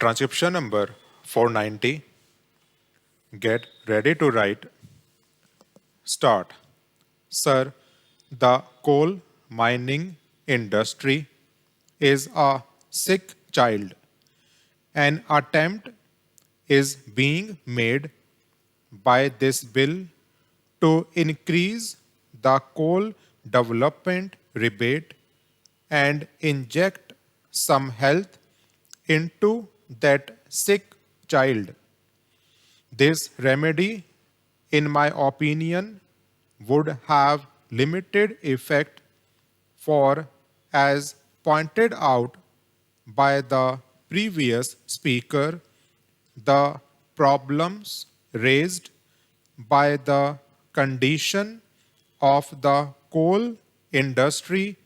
Transcription number 490. Get ready to write. Start. Sir, the coal mining industry is a sick child. An attempt is being made by this bill to increase the coal development rebate and inject some health into that sick child. This remedy, in my opinion, would have limited effect for, as pointed out by the previous speaker, the problems raised by the condition of the coal industry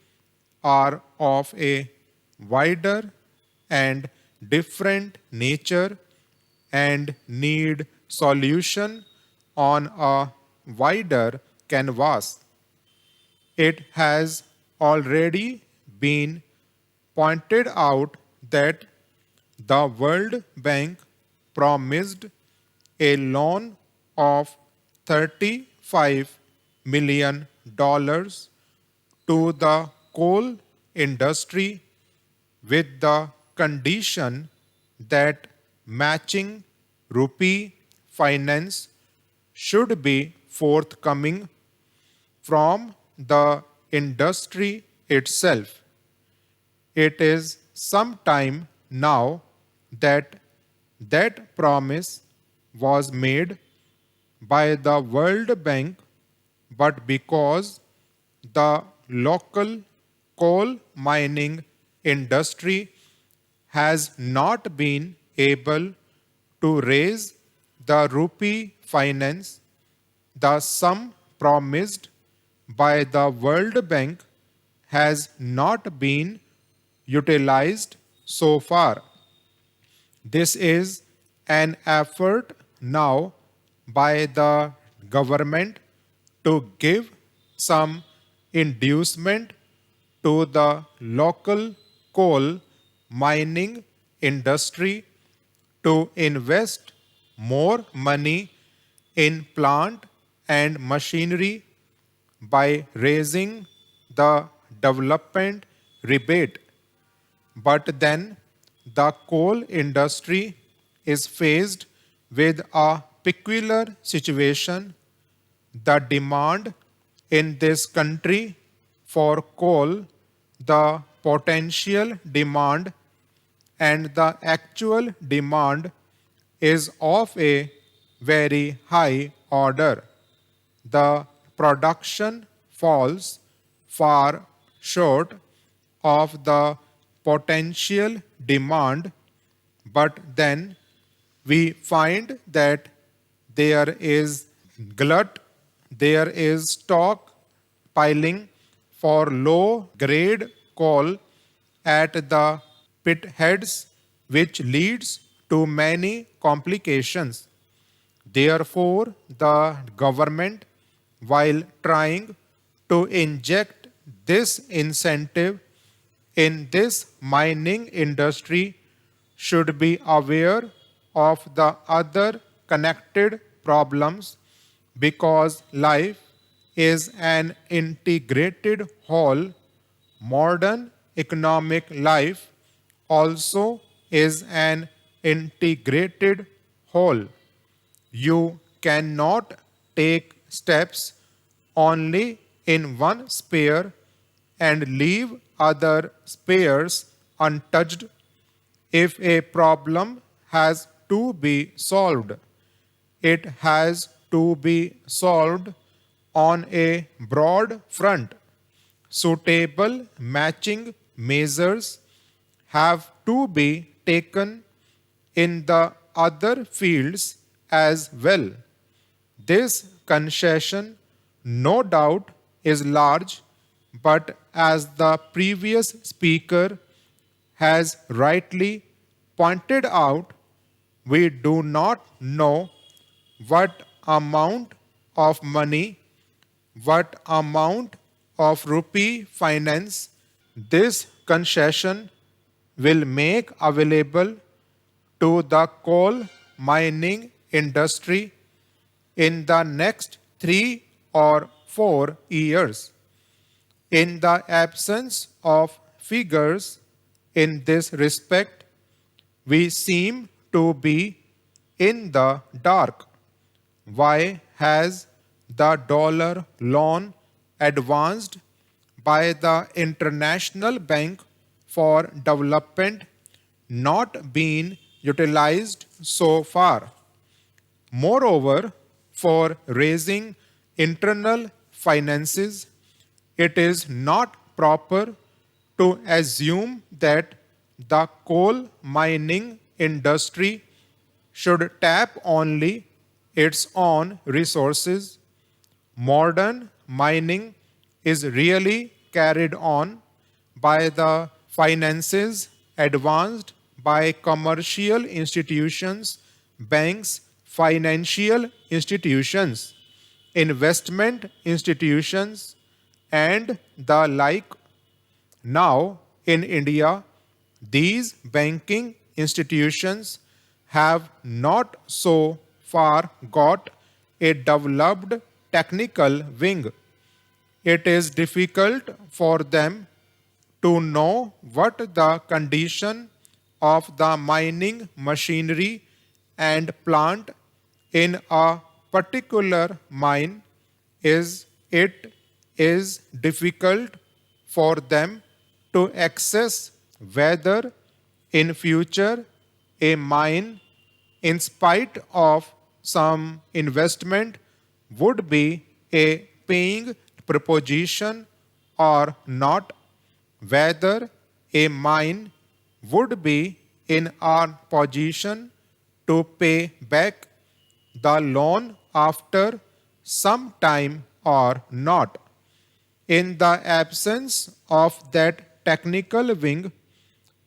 are of a wider and different nature and need solution on a wider canvas. It has already been pointed out that the World Bank promised a loan of $35 million to the coal industry with the condition that matching rupee finance should be forthcoming from the industry itself. It is some time now that that promise was made by the World Bank, but because the local coal mining industry has not been able to raise the rupee finance, the sum promised by the World Bank has not been utilized so far. This is an effort now by the government to give some inducement to the local coal mining industry to invest more money in plant and machinery by raising the development rebate. But then the coal industry is faced with a peculiar situation. The demand in this country for coal, the potential demand and the actual demand is of a very high order. The production falls far short of the potential demand, but then we find that there is glut, there is stock piling for low grade coal at the pit heads, which leads to many complications. Therefore, the government, while trying to inject this incentive in this mining industry, should be aware of the other connected problems, because life is an integrated whole. Modern economic life also is an integrated whole. You cannot take steps only in one sphere and leave other spheres untouched. If a problem has to be solved, it has to be solved on a broad front. Suitable matching measures have to be taken in the other fields as well. This concession, no doubt, is large, but as the previous speaker has rightly pointed out, we do not know what amount of money, what amount of rupee finance this concession will make available to the coal mining industry in the next 3 or 4 years. In the absence of figures in this respect, we seem to be in the dark. Why has the dollar loan advanced by the International Bank for Development not been utilized so far? Moreover, for raising internal finances, it is not proper to assume that the coal mining industry should tap only its own resources. Modern mining is really carried on by the finances advanced by commercial institutions, banks, financial institutions, investment institutions, and the like. Now, in India, these banking institutions have not so far got a developed technical wing. It is difficult for them to know what the condition of the mining machinery and plant in a particular mine is. It is difficult for them to access whether in future a mine, in spite of some investment, would be a paying proposition or not, whether a mine would be in a position to pay back the loan after some time or not. In the absence of that technical wing,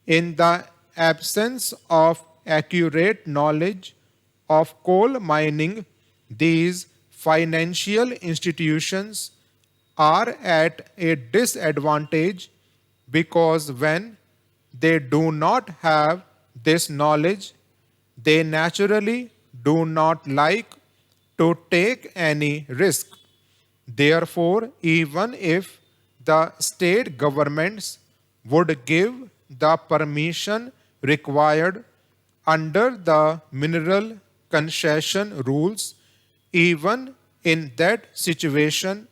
in the absence of accurate knowledge of coal mining, these financial institutions are at a disadvantage because when they do not have this knowledge, they naturally do not like to take any risk. Therefore, even if the state governments would give the permission required under the mineral concession rules, even in that situation,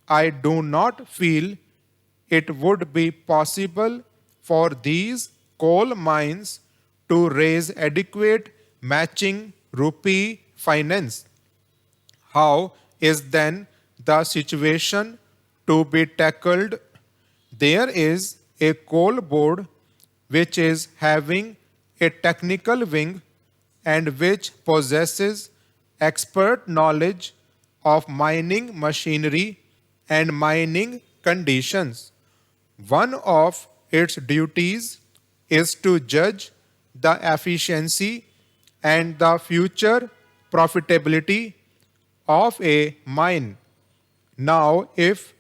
I do not feel it would be possible for these coal mines to raise adequate matching rupee finance. How is then the situation to be tackled? There is a coal board which is having a technical wing and which possesses expert knowledge of mining machinery and mining conditions. One of its duties is to judge the efficiency and the future profitability of a mine. Now, if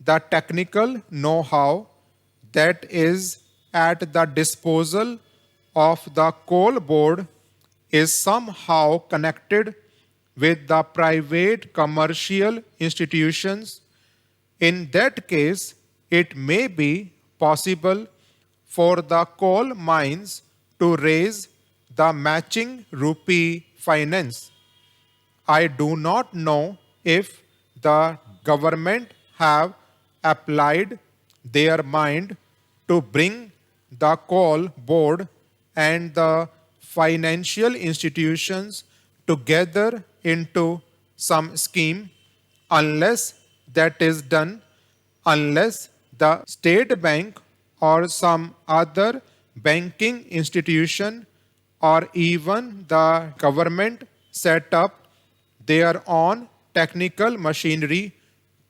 the technical know-how that is at the disposal of the coal board is somehow connected with the private commercial institutions, in that case, it may be possible for the coal mines to raise the matching rupee finance. I do not know if the government have applied their mind to bring the coal board and the financial institutions together into some scheme. Unless that is done, unless the state bank or some other banking institution or even the government set up their own technical machinery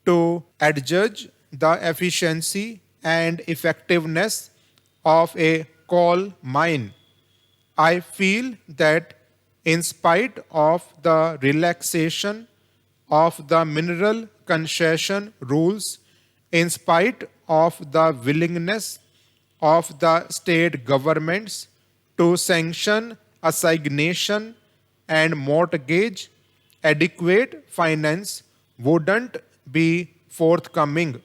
to adjudge the efficiency and effectiveness of a coal mine. I feel that in spite of the relaxation of the mineral concession rules, in spite of the willingness of the state governments to sanction assignation and mortgage, adequate finance wouldn't be forthcoming.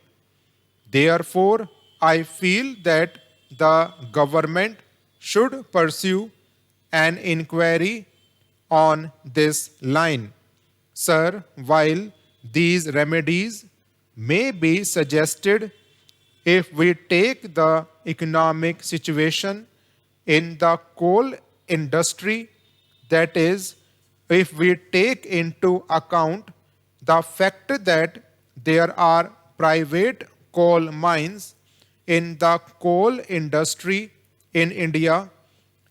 Therefore, I feel that the government should pursue an inquiry on this line. Sir, while these remedies may be suggested, if we take the economic situation in the coal industry, that is, if we take into account the fact that there are private coal mines in the coal industry in India,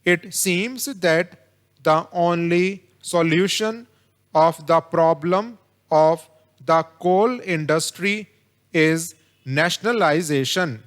it seems that the only solution of the problem of the coal industry is nationalization.